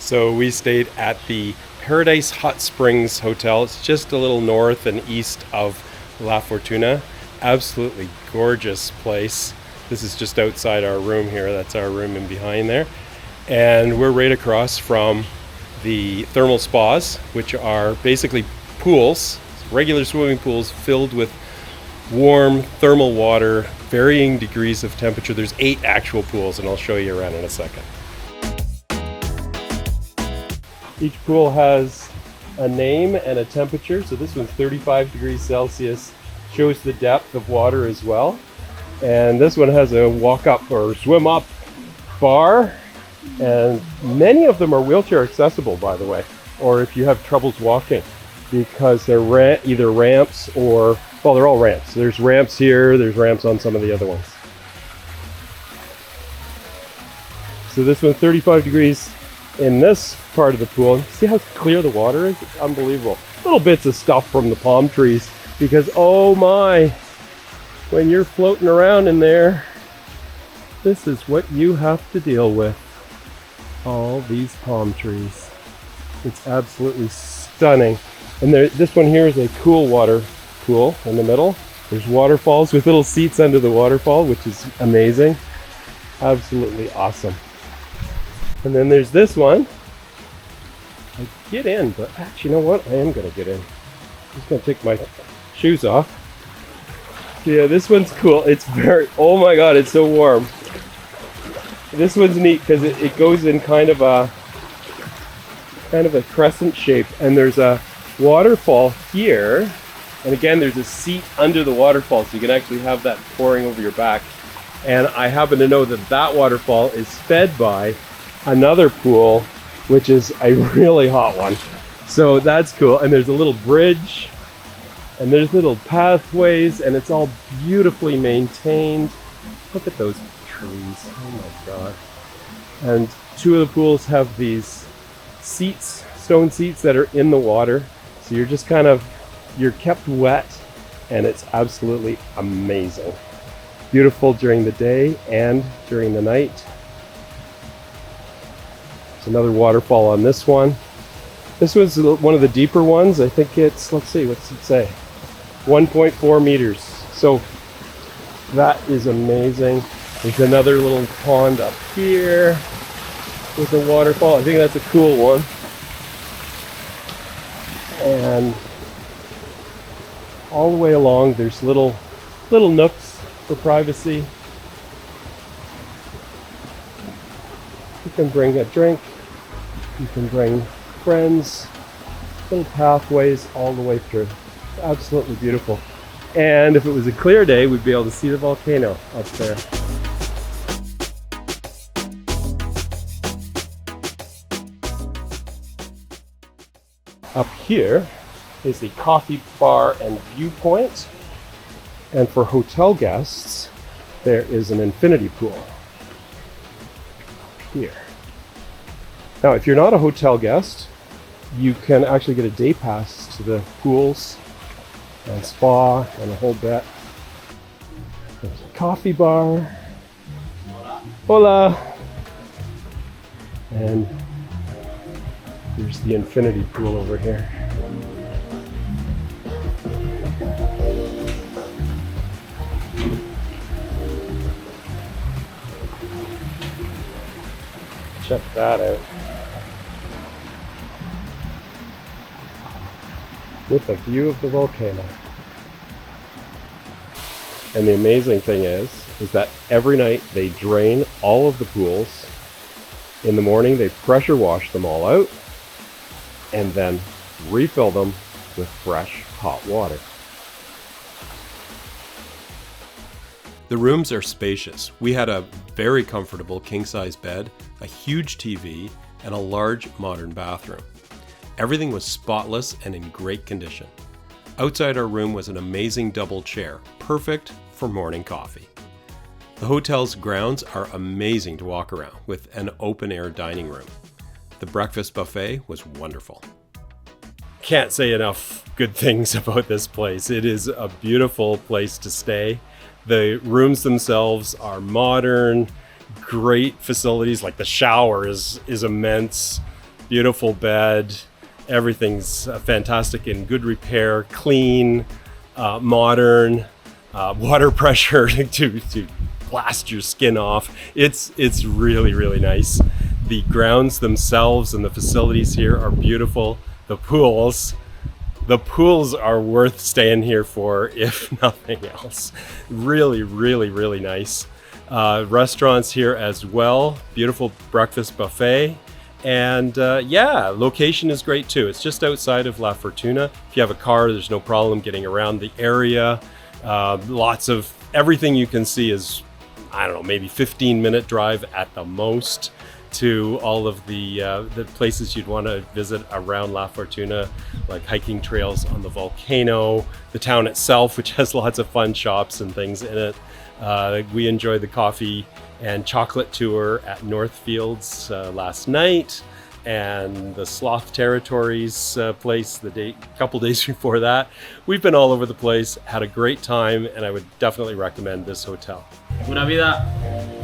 So we stayed at the Paradise Hot Springs Hotel. It's just a little north and east of La Fortuna. Absolutely gorgeous place. This is just outside our room here. That's our room in behind there. And we're right across from the thermal spas, which are basically pools, regular swimming pools filled with warm thermal water, varying degrees of temperature. There's 8 actual pools, and I'll show you around in a second. Each pool has a name and a temperature. So this one's 35 degrees Celsius, shows the depth of water as well. And this one has a walk up or swim up bar. And many of them are wheelchair accessible, by the way, or if you have troubles walking, because they're either ramps or, well, they're all ramps. There's ramps here, there's ramps on some of the other ones. So this one's 35 degrees in this part of the pool. See how clear the water is? It's unbelievable. Little bits of stuff from the palm trees, because oh my, when you're floating around in there, this is what you have to deal with. All these palm trees. It's absolutely stunning. And this one here is a cool water pool in the middle. There's waterfalls with little seats under the waterfall, which is amazing. Absolutely awesome. And then there's this one. I get in, but actually, you know what? I am going to get in. I'm just going to take my shoes off. Yeah, this one's cool. It's oh my God, it's so warm. This one's neat because it goes in kind of a crescent shape, and there's a waterfall here, and again there's a seat under the waterfall, so you can actually have that pouring over your back. And I happen to know that waterfall is fed by another pool, which is a really hot one. So that's cool. And there's a little bridge, and there's little pathways, and it's all beautifully maintained. Look at those trees. Oh my God. And 2 of the pools have these seats, stone seats that are in the water. So you're just you're kept wet, and it's absolutely amazing. Beautiful during the day and during the night. There's another waterfall on this one. This was one of the deeper ones. I think it's, let's see, what's it say? 1.4 meters. So that is amazing. There's another little pond up here with a waterfall. I think that's a cool one. And all the way along, there's little nooks for privacy. You can bring a drink. You can bring friends. Little pathways all the way through. Absolutely beautiful. And if it was a clear day, we'd be able to see the volcano up there. Up here is the coffee bar and viewpoint. And for hotel guests, there is an infinity pool here. Now, if you're not a hotel guest, you can actually get a day pass to the pools and spa and a whole bit. There's a coffee bar. Hola! And there's the infinity pool over here. Check that out. With a view of the volcano. And the amazing thing is that every night they drain all of the pools. In the morning they pressure wash them all out and then refill them with fresh hot water. The rooms are spacious. We had a very comfortable king-size bed, a huge TV, and a large modern bathroom. Everything was spotless and in great condition. Outside our room was an amazing double chair, perfect for morning coffee. The hotel's grounds are amazing to walk around, with an open-air dining room. The breakfast buffet was wonderful. Can't say enough good things about this place. It is a beautiful place to stay. The rooms themselves are modern, great facilities, like the shower is immense. beautiful bed. Everything's fantastic, in good repair, clean, modern, water pressure to blast your skin off. It's really, really nice. The grounds themselves and the facilities here are beautiful. The pools are worth staying here for, if nothing else. Really, really, really nice. Restaurants here as well. Beautiful breakfast buffet. And yeah, location is great too. It's just outside of La Fortuna. If you have a car, there's no problem getting around the area. Lots of everything you can see is, I don't know, maybe 15-minute drive at the most to all of the places you'd want to visit around La Fortuna, like hiking trails on the volcano, the town itself, which has lots of fun shops and things in it. We enjoyed the coffee and chocolate tour at Northfields last night, and the Sloth Territories place couple days before that. We've been all over the place, had a great time, and I would definitely recommend this hotel. Pura vida.